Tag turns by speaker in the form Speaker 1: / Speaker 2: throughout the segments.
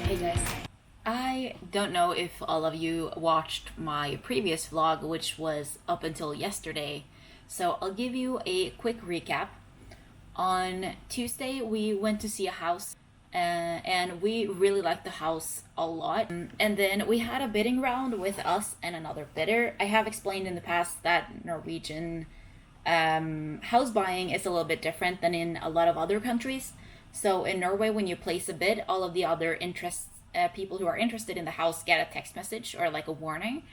Speaker 1: Hey guys. I don't know if all of you watched my previous vlog, which was up until yesterday. So I'll give you a quick recap. On Tuesday, we went to see a house, and we really liked the house a lot. And then we had a bidding round with us and another bidder. I have explained in the past that Norwegian house buying is a little bit different than in a lot of other countries. So in Norway, when you place a bid, all of the other people who are interested in the house get a text message or like a warning,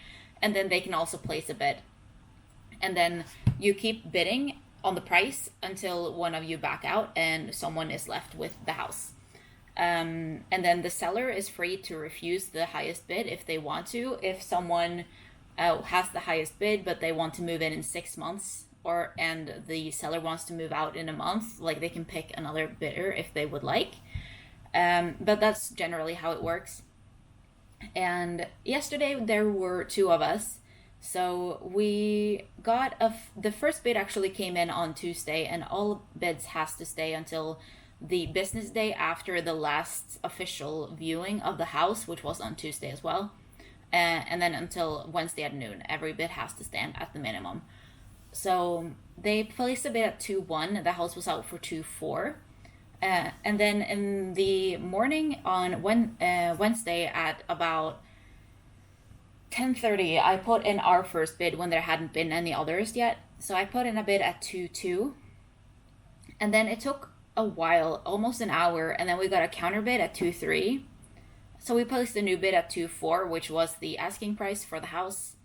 Speaker 1: and then they can also place a bid. And then you keep bidding on the price until one of you back out and someone is left with the house. And then the seller is free to refuse the highest bid if they want to. If someone has the highest bid but they want to move in 6 months, and the seller wants to move out in a month, like they can pick another bidder if they would like. But that's generally how it works. And yesterday there were two of us. So we got the first bid actually came in on Tuesday, and all bids has to stay until the business day after the last official viewing of the house, which was on Tuesday as well. And then until Wednesday at noon, every bid has to stand at the minimum. So they placed a bid at 2-1. The house was out for 2-4. And then in the morning on Wednesday at about 10:30, I put in our first bid when there hadn't been any others yet. So I put in a bid at 2-2. And then it took a while, almost an hour, and then we got a counter bid at 2-3. So we placed a new bid at 2-4, which was the asking price for the house.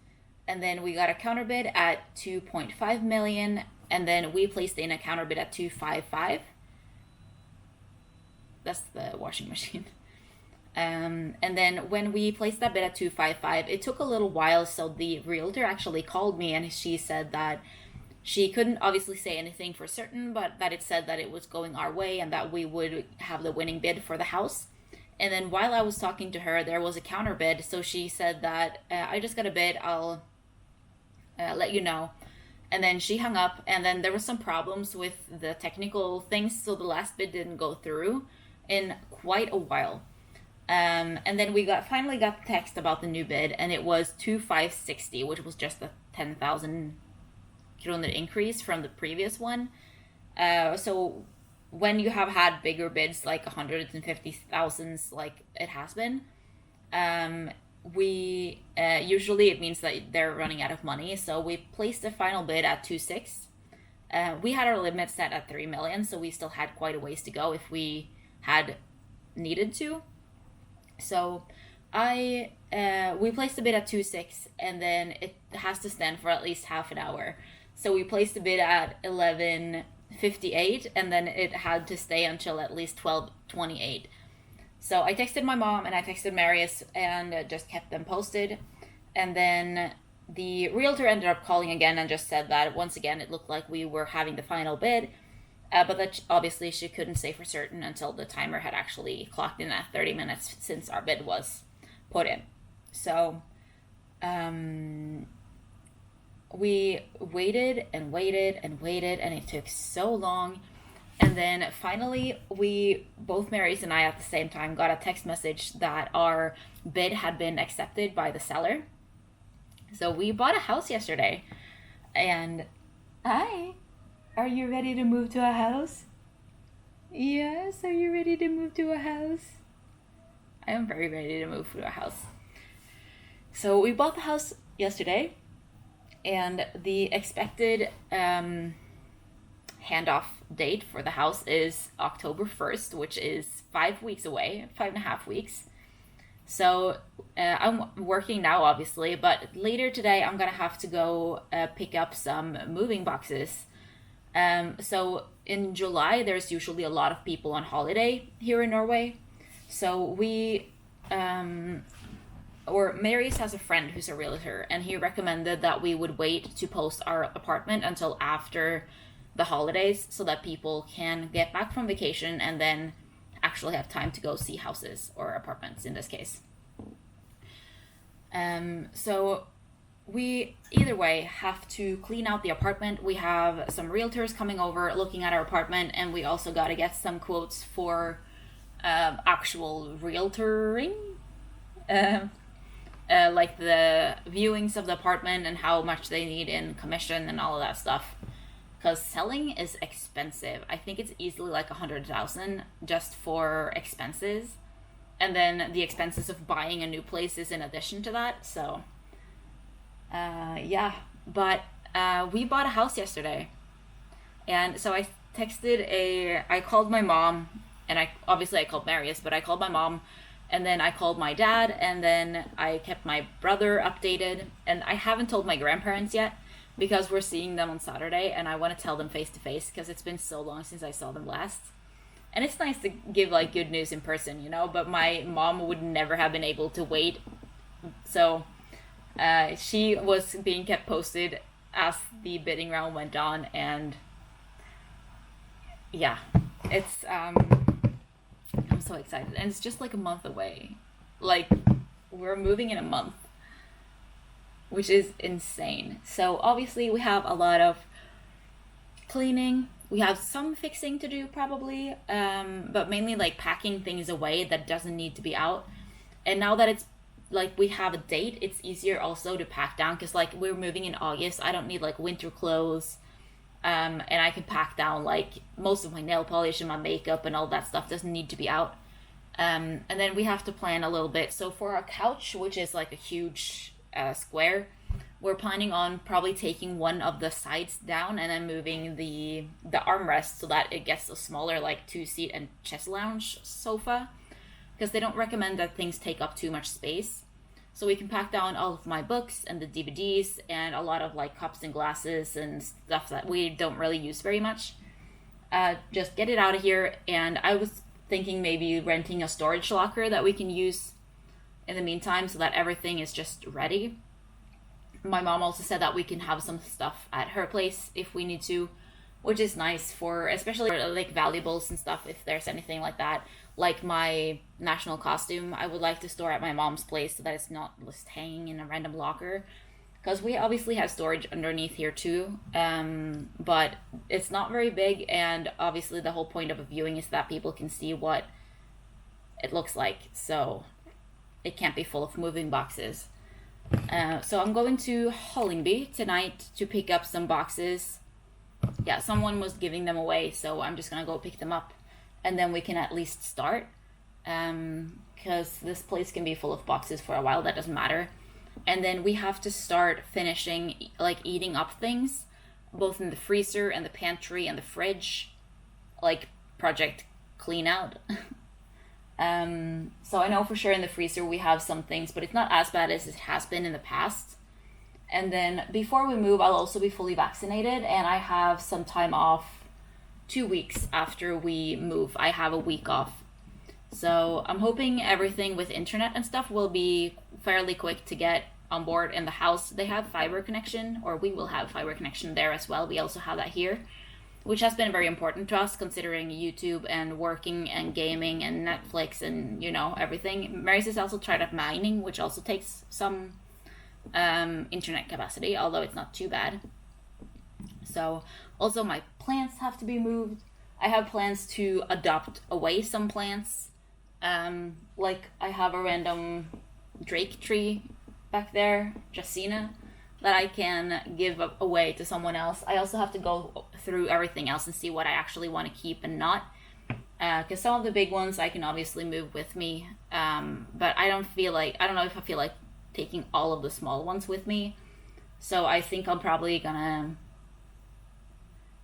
Speaker 1: And then we got a counter bid at 2.5 million, and then we placed in a counter bid at 2.55. That's the washing machine. And then when we placed that bid at 2.55, it took a little while, so the realtor actually called me and she said that she couldn't obviously say anything for certain, but that it said that it was going our way and that we would have the winning bid for the house. And then while I was talking to her, there was a counter bid, so she said that I just got a bid, I'll let you know. And then she hung up, and then there were some problems with the technical things, so the last bid didn't go through in quite a while. And then we finally got the text about the new bid, and it was 2,560, which was just a 10,000 kroner increase from the previous one. So when you have had bigger bids like 150,000, like it has been, we usually it means that they're running out of money. So we placed the final bid at 2.6. We had our limit set at 3 million, so we still had quite a ways to go if we had needed to. So we placed the bid at 2.6, and then it has to stand for at least half an hour. So we placed the bid at 11:58, and then it had to stay until at least 12:28. So I texted my mom and I texted Marius and just kept them posted. And then the realtor ended up calling again and just said that once again it looked like we were having the final bid, but that obviously she couldn't say for certain until the timer had actually clocked in at 30 minutes since our bid was put in. So we waited and waited and waited, and it took so long. And then finally, both Marys and I at the same time got a text message that our bid had been accepted by the seller. So we bought a house yesterday. And hi, are you ready to move to a house? Yes, are you ready to move to a house? I am very ready to move to a house. So we bought the house yesterday, and the expected handoff date for the house is October 1st, which is 5 weeks away, 5.5 weeks. So I'm working now, obviously, but later today I'm gonna have to go pick up some moving boxes. So in July, there's usually a lot of people on holiday here in Norway. So Mary's has a friend who's a realtor, and he recommended that we would wait to post our apartment until after the holidays so that people can get back from vacation and then actually have time to go see houses or apartments in this case. So we either way have to clean out the apartment. We have some realtors coming over looking at our apartment, and we also got to get some quotes for actual realtoring, like the viewings of the apartment and how much they need in commission and all of that stuff. Because selling is expensive. I think it's easily like 100,000 just for expenses, and then the expenses of buying a new place is in addition to that. So, yeah. But we bought a house yesterday, and so I called my mom, and I called Marius, but I called my mom, and then I called my dad, and then I kept my brother updated, and I haven't told my grandparents yet because we're seeing them on Saturday, and I want to tell them face to face because it's been so long since I saw them last. And it's nice to give like good news in person, you know, but my mom would never have been able to wait. So she was being kept posted as the bidding round went on, and yeah, it's I'm so excited, and it's just like a month away. Like, we're moving in a month, which is insane. So obviously we have a lot of cleaning. We have some fixing to do probably, but mainly like packing things away that doesn't need to be out. And now that it's like we have a date, it's easier also to pack down, because like we're moving in August. I don't need like winter clothes, and I can pack down like most of my nail polish and my makeup and all that stuff doesn't need to be out. And then we have to plan a little bit. So for our couch, which is like a huge square, we're planning on probably taking one of the sides down and then moving the armrest so that it gets a smaller like 2-seat and chest lounge sofa, because they don't recommend that things take up too much space. So we can pack down all of my books and the DVDs and a lot of like cups and glasses and stuff that we don't really use very much. Just get it out of here. And I was thinking maybe renting a storage locker that we can use in the meantime so that everything is just ready. My mom also said that we can have some stuff at her place if we need to, which is nice for, especially for like valuables and stuff, if there's anything like that. Like my national costume, I would like to store at my mom's place so that it's not just hanging in a random locker. Because we obviously have storage underneath here too, but it's not very big, and obviously the whole point of a viewing is that people can see what it looks like, so it can't be full of moving boxes. So I'm going to Hollingby tonight to pick up some boxes. Yeah, someone was giving them away, so I'm just gonna go pick them up, and then we can at least start, because this place can be full of boxes for a while. That doesn't matter. And then we have to start finishing, like eating up things, both in the freezer and the pantry and the fridge, like project clean out. So I know for sure in the freezer we have some things, but it's not as bad as it has been in the past. And then before we move, I'll also be fully vaccinated, and I have some time off 2 weeks after we move. I have a week off. So I'm hoping everything with internet and stuff will be fairly quick to get on board in the house. They have fiber connection, or we will have fiber connection there as well. We also have that here, which has been very important to us considering YouTube and working and gaming and Netflix and, you know, everything. Mary's has also tried out mining, which also takes some internet capacity, although it's not too bad. So also my plants have to be moved. I have plans to adopt away some plants. Like I have a random drake tree back there, Jacina, that I can give away to someone else. I also have to go through everything else and see what I actually want to keep and not. Because some of the big ones I can obviously move with me. But I don't know if I feel like taking all of the small ones with me. So I think I'm probably gonna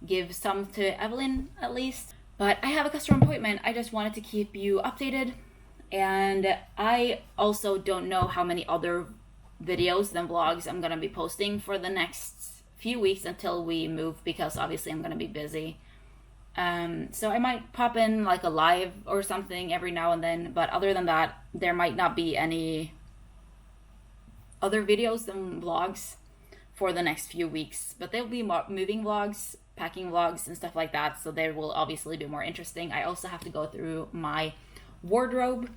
Speaker 1: give some to Evelyn at least. But I have a customer appointment. I just wanted to keep you updated. And I also don't know how many other videos than vlogs I'm going to be posting for the next few weeks until we move, because obviously I'm going to be busy. So I might pop in like a live or something every now and then. But other than that, there might not be any other videos than vlogs for the next few weeks. But there'll be more moving vlogs, packing vlogs and stuff like that, so they will obviously be more interesting. I also have to go through my wardrobe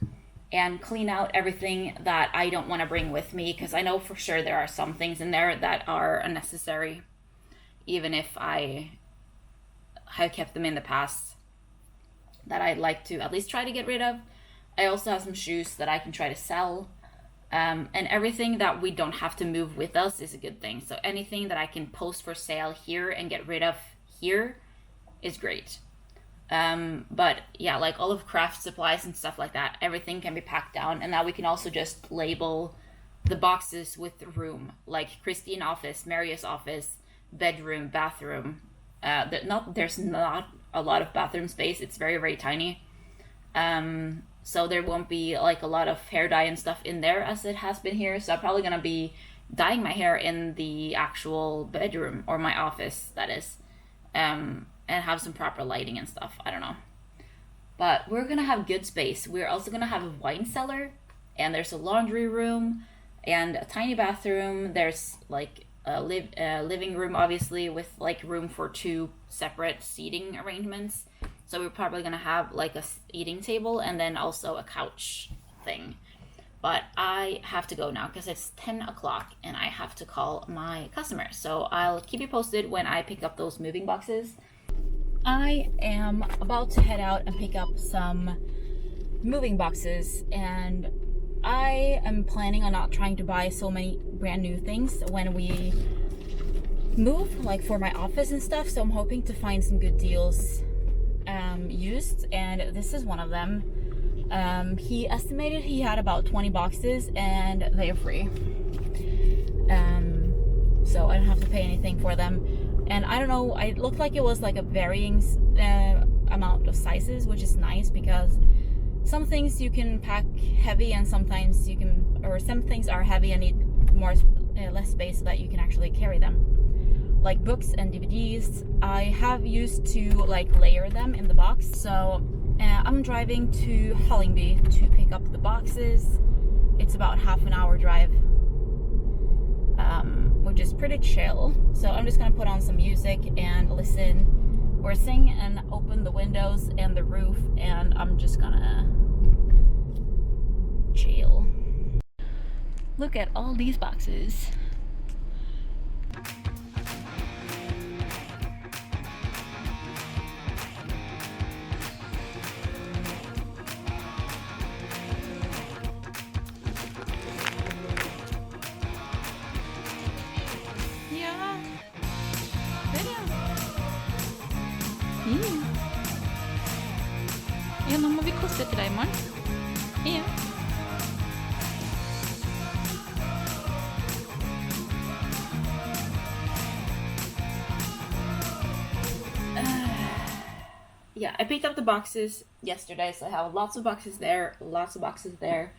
Speaker 1: and clean out everything that I don't want to bring with me, because I know for sure there are some things in there that are unnecessary, even if I have kept them in the past. that I'd like to at least try to get rid of. I also have some shoes that I can try to sell. And everything that we don't have to move with us is a good thing. So anything that I can post for sale here and get rid of here is great. But yeah, like all of craft supplies and stuff like that, everything can be packed down. And now we can also just label the boxes with room, like Christine office, Maria's office, bedroom, bathroom. There's not a lot of bathroom space. It's very, very tiny. So there won't be like a lot of hair dye and stuff in there as it has been here. So I'm probably gonna be dyeing my hair in the actual bedroom, or my office, that is, and have some proper lighting and stuff. I don't know. But we're gonna have good space. We're also gonna have a wine cellar, and there's a laundry room and a tiny bathroom. There's like a living room, obviously, with like room for 2 separate seating arrangements. So we're probably gonna have like a eating table and then also a couch thing. But I have to go now because it's 10 o'clock and I have to call my customer. So I'll keep you posted when I pick up those moving boxes. I am about to head out and pick up some moving boxes, and I am planning on not trying to buy so many brand new things when we move, like for my office and stuff. So I'm hoping to find some good deals used, and this is one of them. He estimated he had about 20 boxes and they're free. So I don't have to pay anything for them. And I don't know, it looked like it was like a varying amount of sizes, which is nice because some things you can pack heavy and sometimes you can, or some things are heavy and need less space so that you can actually carry them. Like books and DVDs, I have used to like layer them in the box. So I'm driving to Hollingby to pick up the boxes. It's about half an hour drive, which is pretty chill. So I'm just gonna put on some music and listen or sing and open the windows and the roof, and I'm just gonna chill. Look at all these boxes.
Speaker 2: Ja, nå må vi koste til deg, Maren. Ja.
Speaker 1: Yeah, I picked up the boxes yesterday, so I have lots of boxes there, lots of boxes there.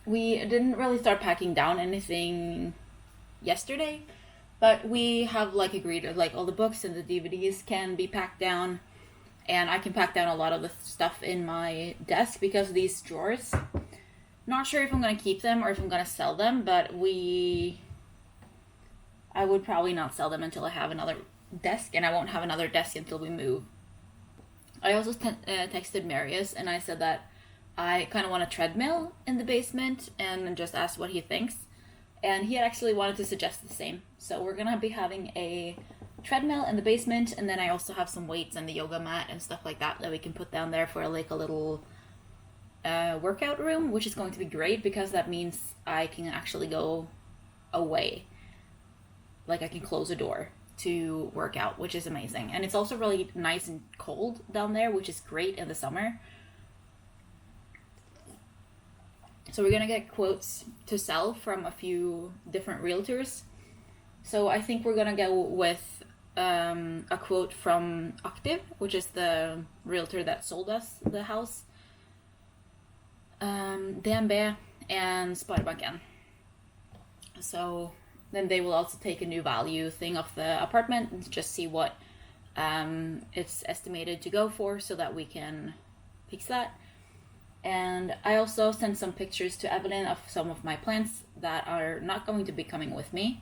Speaker 1: We didn't really start packing down anything yesterday, but we have like agreed that like all the books and the DVDs can be packed down, and I can pack down a lot of the stuff in my desk because of these drawers. Not sure if I'm gonna keep them or if I'm gonna sell them, but I would probably not sell them until I have another desk, and I won't have another desk until we move. I also texted Marius and I said that I kind of want a treadmill in the basement and just asked what he thinks. And he had actually wanted to suggest the same. So we're gonna be having a treadmill in the basement, and then I also have some weights and the yoga mat and stuff like that that we can put down there for like a little workout room, which is going to be great because that means I can actually go away. Like I can close a door to work out, which is amazing. And it's also really nice and cold down there, which is great in the summer. So we're gonna get quotes to sell from a few different realtors. So I think we're gonna go with a quote from Active, which is the realtor that sold us the house, DNB and Sparebanken. So then they will also take a new value thing of the apartment and just see what it's estimated to go for so that we can fix that. And I also sent some pictures to Evelyn of some of my plants that are not going to be coming with me.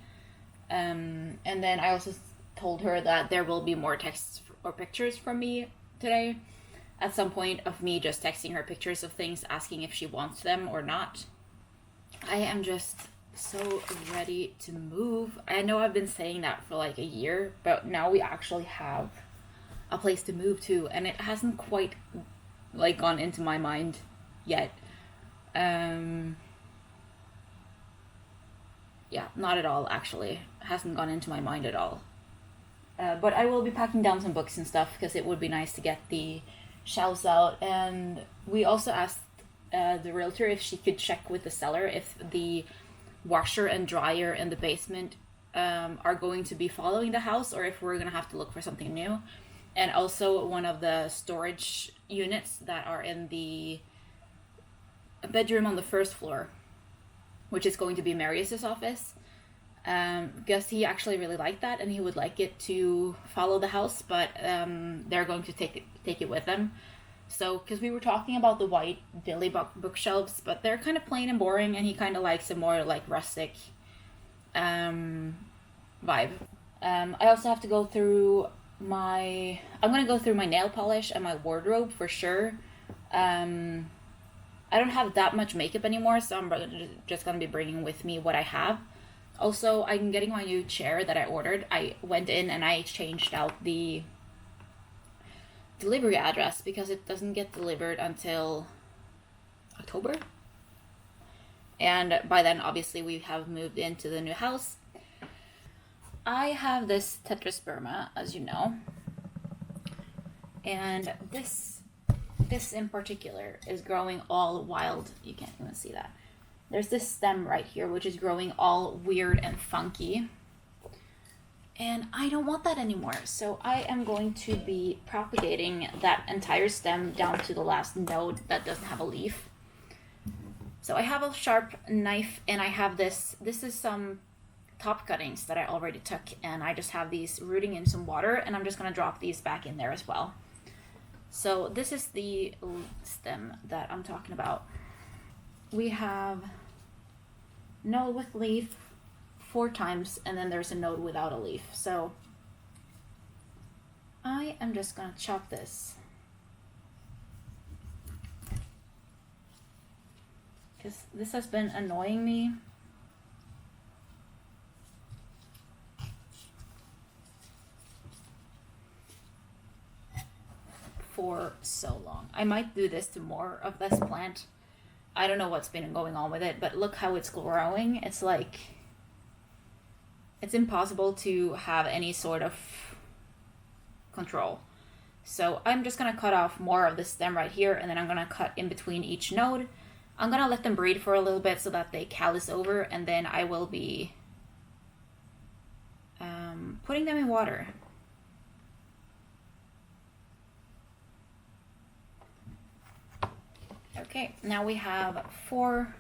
Speaker 1: And then I also told her that there will be more texts or pictures from me today at some point of me just texting her pictures of things, asking if she wants them or not. I am just so ready to move. I know I've been saying that for like a year, but now we actually have a place to move to, and it hasn't quite like gone into my mind yet. Yeah, not at all actually. It hasn't gone into my mind at all. But I will be packing down some books and stuff because it would be nice to get the shelves out. And we also asked the realtor if she could check with the seller if the washer and dryer in the basement are going to be following the house, or if we're going to have to look for something new. And also one of the storage units that are in the bedroom on the first floor, which is going to be Marius's office. Because he actually really liked that and he would like it to follow the house, but they're going to take it with them. So, because we were talking about the white Billy bookshelves, but they're kind of plain and boring, and he kind of likes a more like rustic vibe. I also have to go through I'm going to go through my nail polish and my wardrobe for sure. I don't have that much makeup anymore, so I'm just going to be bringing with me what I have. Also, I'm getting my new chair that I ordered. I went in and I changed out the delivery address because it doesn't get delivered until October. And by then, obviously, we have moved into the new house. I have this tetrasperma, as you know. And this in particular is growing all wild. You can't even see that. There's this stem right here, which is growing all weird and funky. And I don't want that anymore. So I am going to be propagating that entire stem down to the last node that doesn't have a leaf. So I have a sharp knife, and I have this. This is some top cuttings that I already took, and I just have these rooting in some water, and I'm just going to drop these back in there as well. So this is the stem that I'm talking about. We have node with leaf 4 times, and then there's a node without a leaf. So I am just gonna chop this because this has been annoying me for so long. I might do this to more of this plant. I don't know what's been going on with it, but look how it's growing. It's like, it's impossible to have any sort of control. So I'm just going to cut off more of the stem right here, and then I'm going to cut in between each node. I'm going to let them breed for a little bit so that they callus over, and then I will be putting them in water. Okay, now we have 4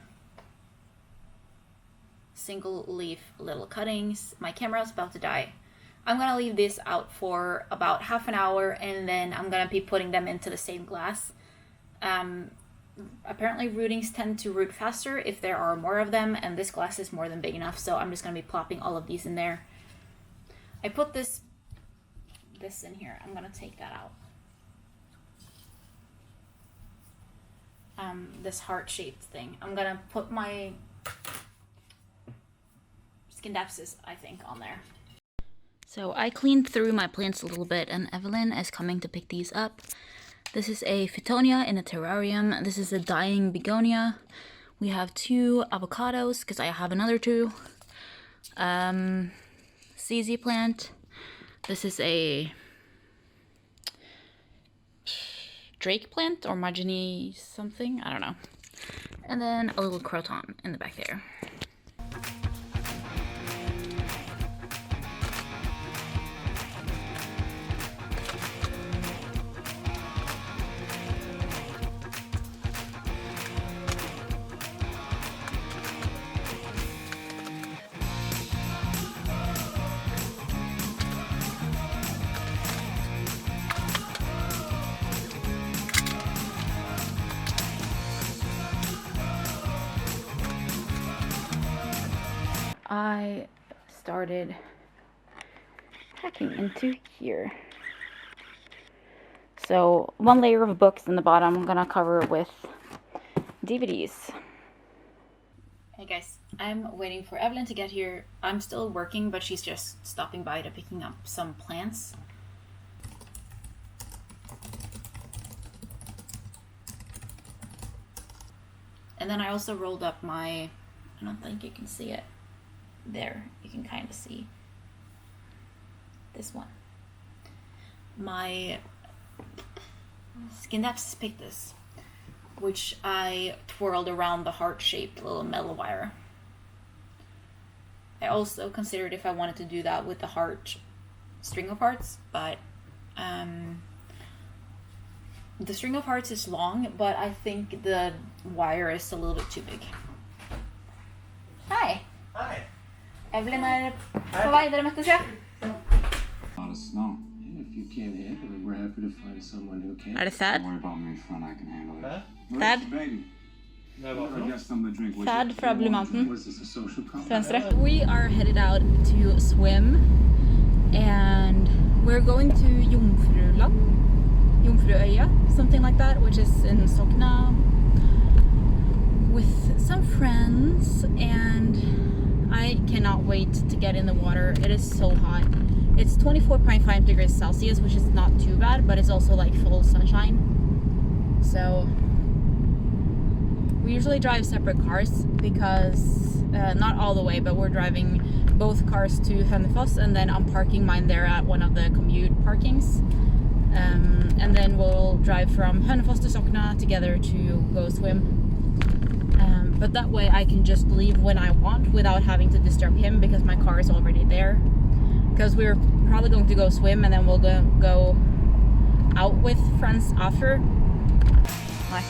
Speaker 1: single leaf little cuttings. My camera is about to die. I'm gonna leave this out for about half an hour, and then I'm gonna be putting them into the same glass. Apparently rootings tend to root faster if there are more of them, and this glass is more than big enough, so I'm just gonna be plopping all of these in there. I put this in here. I'm gonna take that out. This heart-shaped thing. I'm gonna put my Scindapsus, I think, on there. So I cleaned through my plants a little bit, and Evelyn is coming to pick these up. This is a Phytonia in a terrarium. This is a dying begonia. We have 2 avocados, because I have another 2. CZ plant. This is a Drake plant or Magini something, I don't know. And then a little croton in the back there. I started packing into here. So 1 layer of books in the bottom, I'm gonna cover with DVDs. Hey guys, I'm waiting for Evelyn to get here. I'm still working, but she's just stopping by to picking up some plants. And then I also rolled up my, I don't think you can see it. There, you can kind of see this one. My Scindapsus pictus, which I twirled around the heart-shaped little metal wire. I also considered if I wanted to do that with the heart string of hearts, but the string of hearts is long, but I think the wire is a little bit too big. Hi!
Speaker 3: Hi!
Speaker 1: Evelyn er på vei, dere møttes, ja?
Speaker 3: Let us know. And if you can't handle it, we're happy to find someone who can.
Speaker 2: Er det Thad?
Speaker 4: Don't worry about me, friend. I can handle it.
Speaker 3: Huh?
Speaker 2: Thad?
Speaker 4: Baby. I got something to drink. Would
Speaker 2: Thad
Speaker 4: you-
Speaker 2: fra Blue Mountain.
Speaker 3: Was this a social
Speaker 2: Til
Speaker 3: club?
Speaker 2: venstre. We are headed out to swim, and we're going to Jomfruøya, something like that, which is in Sokna, with some friends, and I cannot wait to get in the water. It is so hot. It's 24.5 degrees Celsius, which is not too bad, but it's also like full sunshine. So we usually drive separate cars because, not all the way, but we're driving both cars to Hønefoss, and then I'm parking mine there at one of the commute parkings. And then we'll drive from Hønefoss to Sokna together to go swim. But that way I can just leave when I want without having to disturb him because my car is already there. Because we're probably going to go swim and then we'll go out with friends after. Hi.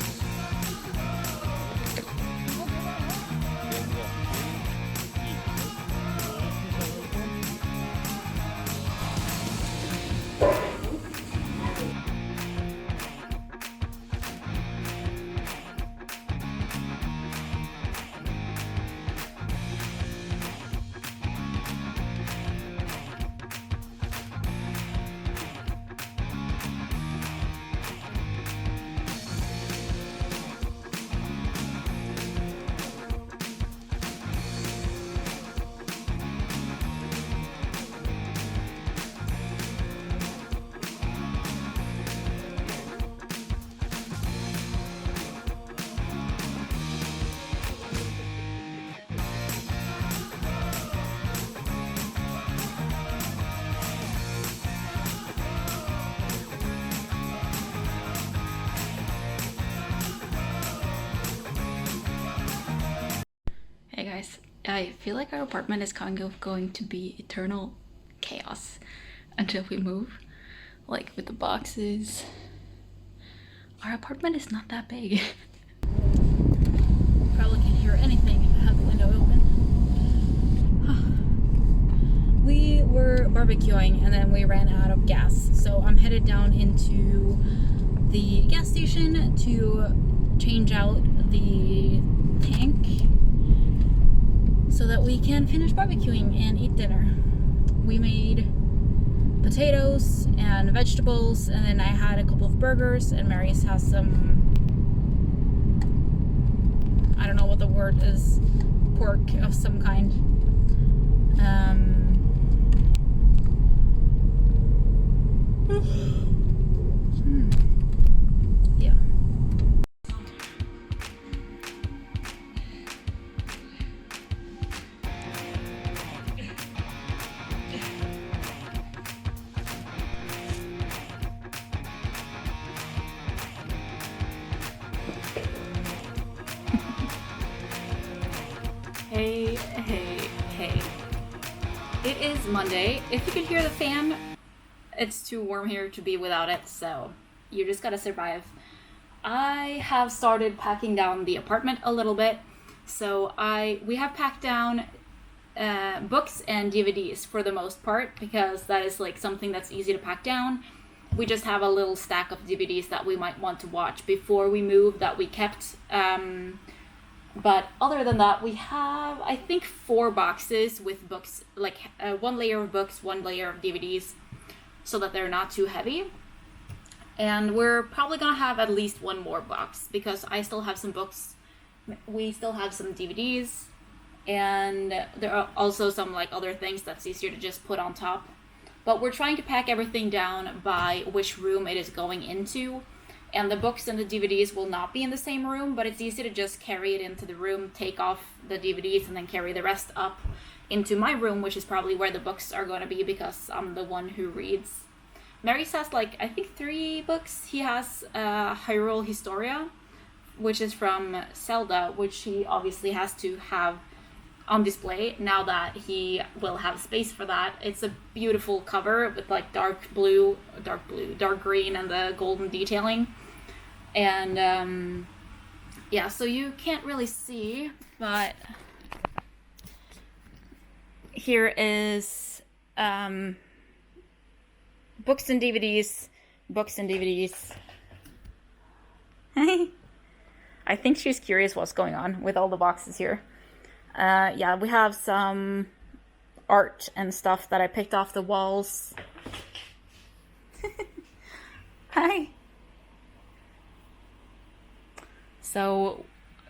Speaker 2: Hey guys, I feel like our apartment is kind of going to be eternal chaos until we move. Like with the boxes. Our apartment is not that big. Probably can't hear anything if I have the window open. We were barbecuing and then we ran out of gas. So I'm headed down into the gas station to change out the tank so that we can finish barbecuing and eat dinner. We made potatoes and vegetables, and then I had a couple of burgers, and Mary's has some, I don't know what the word is, pork of some kind. Yeah. Hey, hey, hey. It is Monday. If you can hear the fan, it's too warm here to be without it, so you just gotta survive. I have started packing down the apartment a little bit. So we have packed down books and DVDs for the most part, because that is like something that's easy to pack down. We just have a little stack of DVDs that we might want to watch before we move that we kept. But other than that, we have, I think, 4 boxes with books, like 1 layer of books, 1 layer of DVDs, so that they're not too heavy. And we're probably gonna have at least 1 more box, because I still have some books, we still have some DVDs, and there are also some like other things that's easier to just put on top. But we're trying to pack everything down by which room it is going into, and the books and the DVDs will not be in the same room, but it's easy to just carry it into the room, take off the DVDs, and then carry the rest up into my room, which is probably where the books are going to be because I'm the one who reads. Maurice has like, I think 3 books. He has Hyrule Historia, which is from Zelda, which he obviously has to have on display now that he will have space for that. It's a beautiful cover with like dark green, and the golden detailing. And yeah, so you can't really see, but here is books and DVDs. I think she's curious what's going on with all the boxes here. Yeah, we have some art and stuff that I picked off the walls. Hi. So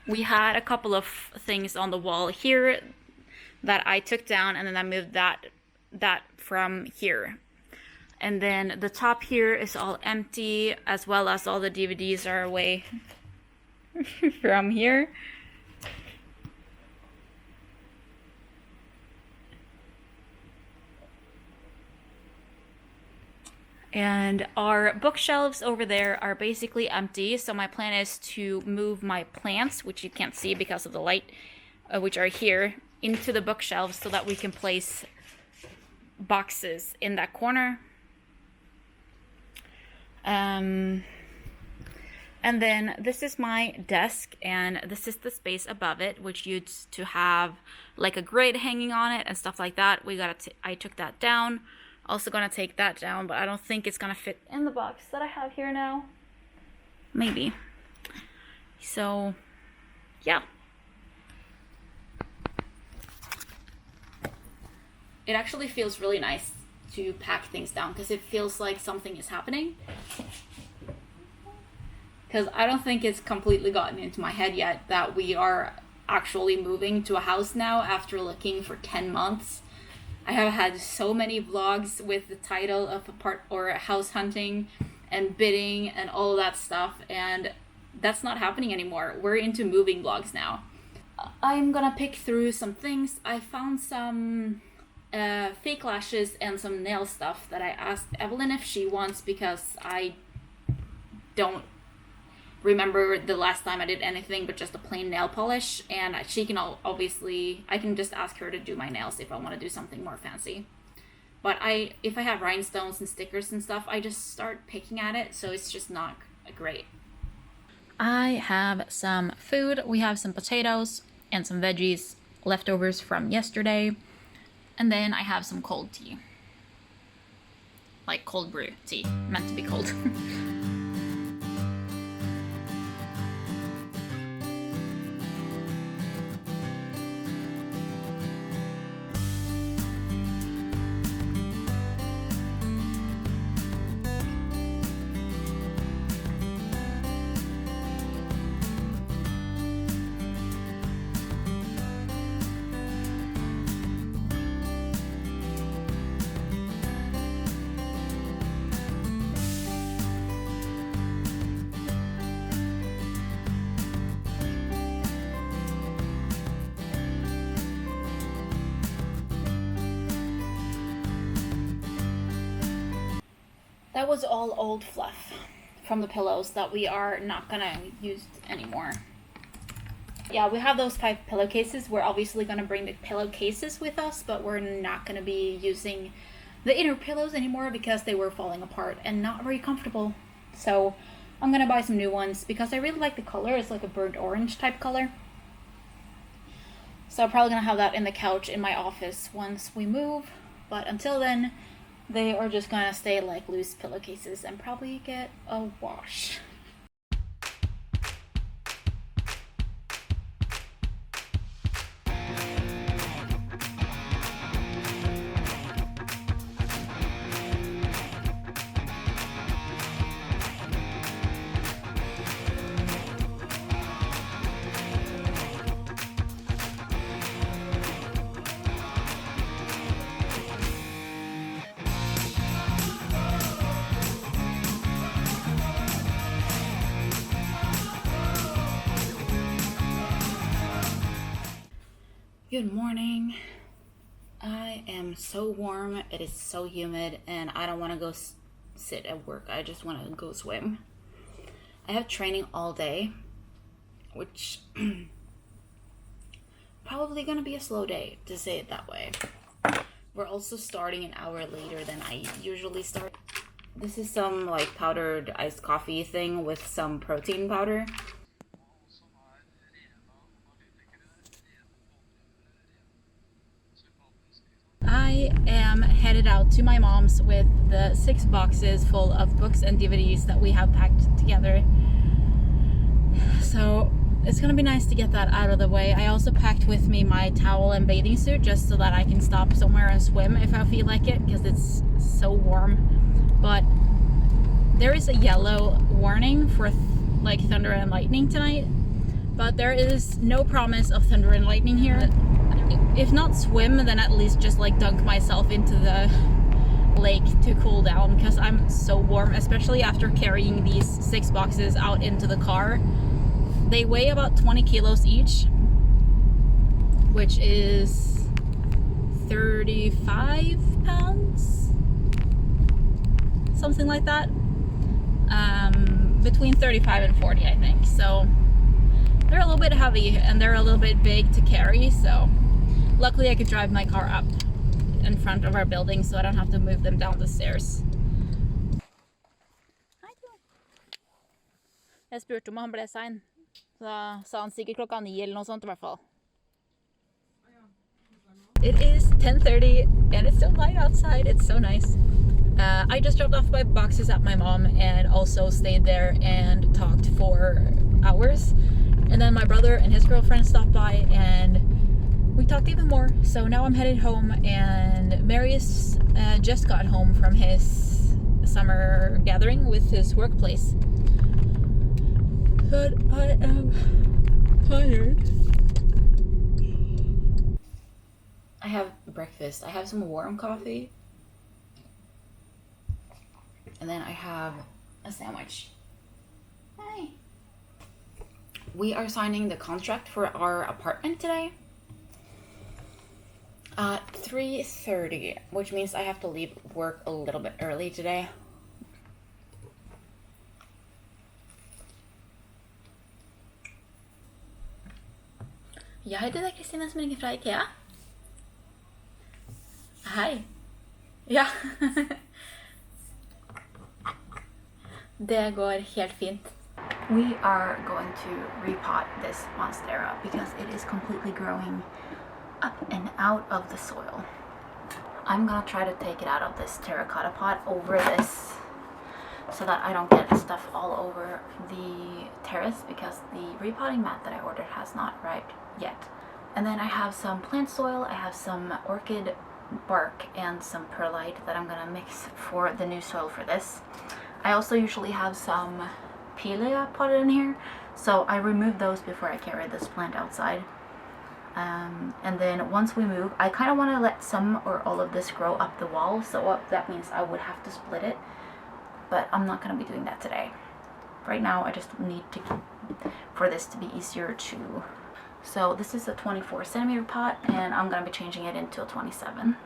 Speaker 2: we had a couple of things on the wall here that I took down, and then I moved that from here. And then the top here is all empty, as well as all the DVDs are away from here. And our bookshelves over there are basically empty, so my plan is to move my plants, which you can't see because of the light, which are here, into the bookshelves so that we can place boxes in that corner. And then this is my desk, and this is the space above it, which used to have like a grid hanging on it and stuff like that. I took that down. Also gonna take that down, but I don't think it's gonna fit in the box that I have here now. Maybe. So, yeah. It actually feels really nice to pack things down because it feels like something is happening. Because I don't think it's completely gotten into my head yet that we are actually moving to a house now after looking for 10 months. I have had so many vlogs with the title of house hunting and bidding and all of that stuff, and that's not happening anymore. We're into moving vlogs now. I'm gonna pick through some things. I found some fake lashes and some nail stuff that I asked Evelyn if she wants, because I don't remember the last time I did anything but just a plain nail polish, and she can obviously, I can just ask her to do my nails if I want to do something more fancy. But if I have rhinestones and stickers and stuff, I just start picking at it, so it's just not great. I have some food. We have some potatoes and some veggies, leftovers from yesterday, and then I have some cold tea. Like cold brew tea, meant to be cold. That was all old fluff from the pillows that we are not gonna use anymore. Yeah, we have those 5 pillowcases. We're obviously gonna bring the pillowcases with us, but we're not gonna be using the inner pillows anymore because they were falling apart and not very comfortable. So I'm gonna buy some new ones because I really like the color. It's like a burnt orange type color. So I'm probably gonna have that in the couch in my office once we move. But until then, they are just gonna stay like loose pillowcases and probably get a wash.
Speaker 1: Good morning. I am so warm, it is so humid, and I don't want to go sit at work. I just want to go swim. I have training all day, which probably gonna be a slow day, to say it that way. We're also starting an hour later than I usually start. This is some like powdered iced coffee thing with some protein powder. I am headed out to my mom's with the 6 boxes full of books and DVDs that we have packed together. So it's gonna be nice to get that out of the way. I also packed with me my towel and bathing suit just so that I can stop somewhere and swim if I feel like it, because it's so warm. But there is a yellow warning for like thunder and lightning tonight, but there is no promise of thunder and lightning here. If not swim, then at least just like dunk myself into the lake to cool down, because I'm so warm, especially after carrying these 6 boxes out into the car. They weigh about 20 kilos each, which is 35 pounds, something like that. Between 35 and 40, I think. So they're a little bit heavy and they're a little bit big to carry, so luckily I could drive my car up in front of our building so I don't have to move them down the stairs. Jeg spurte om han ble sein. Da sa han sikkert klokka 9 eller noe sånt I hvert fall. It is 10:30 and it's still light outside. It's so nice. I just dropped off my boxes at my mom and also stayed there and talked for hours. And then my brother and his girlfriend stopped by and we talked even more. So now I'm headed home, and Marius just got home from his summer gathering with his workplace. But I am tired. I have breakfast. I have some warm coffee. And then I have a sandwich. Hi. We are signing the contract for our apartment today at 3:30, which means I have to leave work a little bit early today. Ja, hei, det er Kristina som ringer fra IKEA. Hei. Ja. Det går helt fint. We are going to repot this monstera because it is completely growing up and out of the soil. I'm gonna try to take it out of this terracotta pot over this so that I don't get stuff all over the terrace, because the repotting mat that I ordered has not arrived yet. And then I have some plant soil, I have some orchid bark and some perlite that I'm gonna mix for the new soil for this. I also usually have some pilea potted in here, so I remove those before I carry this plant outside. And then once we move, I kind of want to let some or all of this grow up the wall, so that means I would have to split it, but I'm not going to be doing that today. Right now I just need to, for this to be easier to, so this is a 24 centimeter pot and I'm going to be changing it into a 27.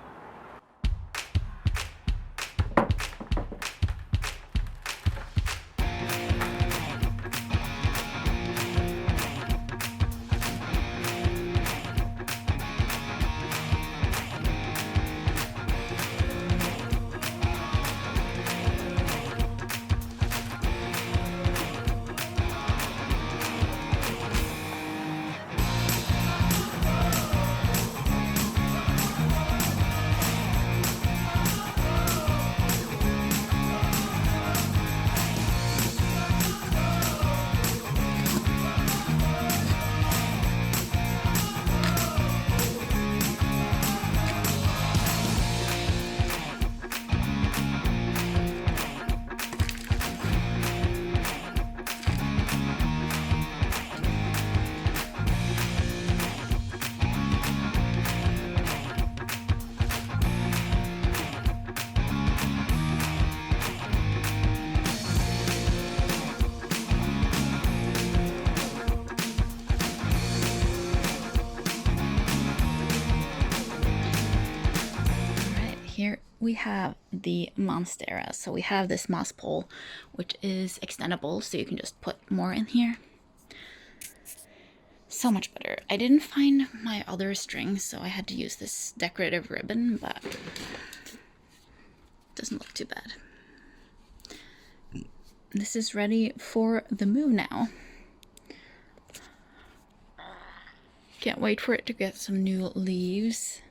Speaker 1: we have the Monstera. So we have this moss pole, which is extendable, so you can just put more in here. So much better. I didn't find my other string, so I had to use this decorative ribbon, but it doesn't look too bad. This is ready for the move now. Can't wait for it to get some new leaves.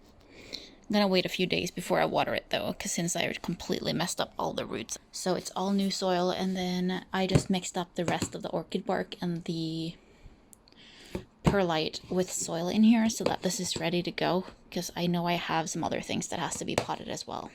Speaker 1: I'm gonna wait a few days before I water it though, because since I completely messed up all the roots. So it's all new soil, and then I just mixed up the rest of the orchid bark and the perlite with soil in here so that this is ready to go, because I know I have some other things that has to be potted as well.